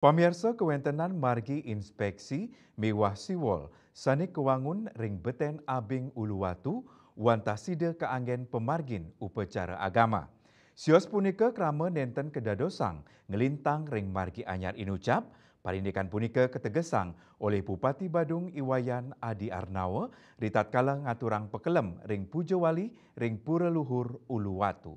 Pamirsa kewentenan margi inspeksi mewah siwol sani kewangun ring beten abing uluwatu wantah sida keanggen pemargin upacara agama. Sios punika krama nenten kedadosang ngelintang ring margi anyar inucap, parindikan punika ketegesang oleh Bupati Badung Iwayan Adi Arnawa ritat kala ngaturang pekelem ring Pujawali ring Pura Luhur Uluwatu.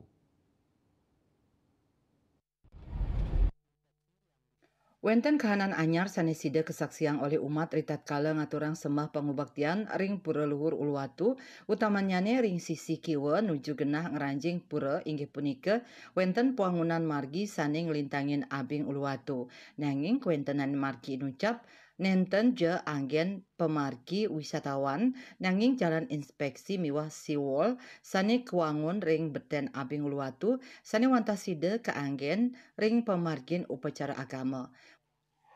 Wenten kahanan anyar sanesida kesaksian oleh umat ritat kala ngaturang sembah pangubaktian ring pura luhur Uluwatu, utamanyane ring sisi kiwa nuju genah ngeranjing pura inggih punika wenten puangunan margi sane ngelintangin abing Uluwatu. Nanging kuentenan margi nucap nenten je anggen pemargi wisatawan nanging jalan inspeksi miwah siwol sane kewangun ring beten abing Uluwatu sane wantasida keanggen ring pemargin upacara agama.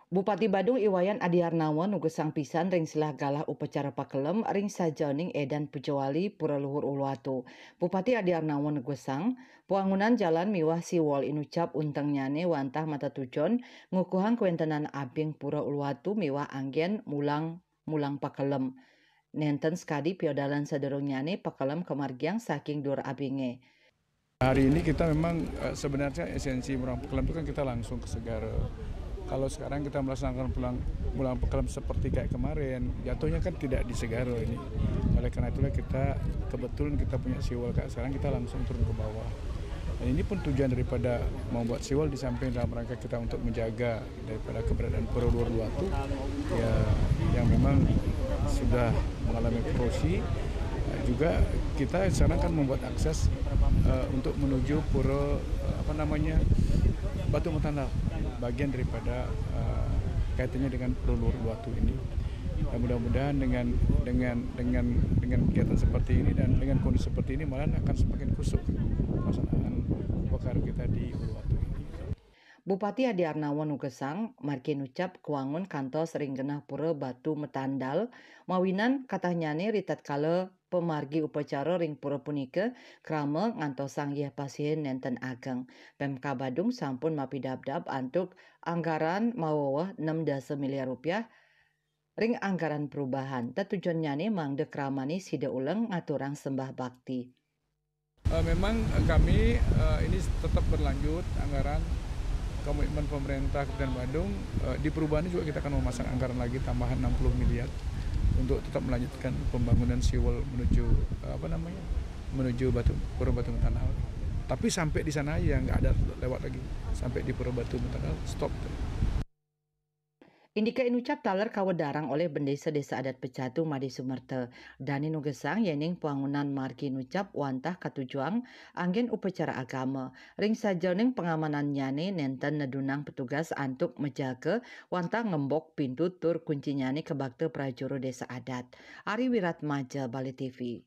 Bupati Badung Iwayan Adi Arnawa nugesang pisan ring silah galah upacara pakelem ring sajoning edan Pujawali Pura Luhur Uluwatu. Bupati Adi Arnawa nugesang puangunan jalan miwah siwol inucap unteng nyane wantah mata tujon ngukuhang kuentenan abing Pura Uluwatu miwah anggen mulang pakelem. Nenten skadi piodalan sederung nyane pakelem kemargiang saking dur abinge. Hari ini kita memang sebenarnya esensi Pulang Pekelem itu kan kita langsung ke Segara. Kalau sekarang kita melaksanakan pulang Pekelem seperti kayak kemarin, jatuhnya kan tidak di Segara ini. Oleh karena itulah kebetulan kita punya siwal kayak sekarang kita langsung turun ke bawah. Dan ini pun tujuan daripada membuat siwal di samping dalam rangka kita untuk menjaga daripada keberadaan Pura Luhur Uluwatu ya, yang memang sudah mengalami korosi. Juga kita sekarang kan membuat akses untuk menuju pura Batu Metandal, bagian daripada kaitannya dengan Pura Luhur Uluwatu ini. Dan mudah-mudahan dengan kegiatan seperti ini dan dengan kondisi seperti ini malah akan semakin kusuk pelaksanaan upacara kita di Uluwatu ini. Bupati Adi Arnawa nugesang margi nucap kuangun kantos ring genah pura Batu Metandal mawinan katanyane ritat kala pemargi upacara ring pura punika krama ngantosang yeh pasien nenten ageng. Pemka Badung sampun mapidab-dab antuk anggaran mawawah 6 miliar rupiah ring anggaran perubahan. Tujuan nyane mangde kramani sida uleng ngaturang sembah bakti. Memang kami ini tetap berlanjut anggaran komitmen pemerintah Kabupaten Badung. Di perubahan juga kita akan memasang anggaran lagi tambahan 60 miliar untuk tetap melanjutkan pembangunan siwal menuju Pura Batu Metandal. Tapi sampai di sana ya nggak ada lewat lagi, sampai di Pura Batu Metandal stop. Indika inucap taler kawedarang oleh bendesa desa adat Pecatu Madi Sumerte. Dani nugesang yening puangunan margi nucap wantah katujuang anggen upacara agama. Ring sajoning pengamanan nyane nenten nedunang petugas antuk menjaga wantah ngembok pintu tur kunci nyane ke bakte prajuru desa adat. Ari Wiratmaja Bali TV.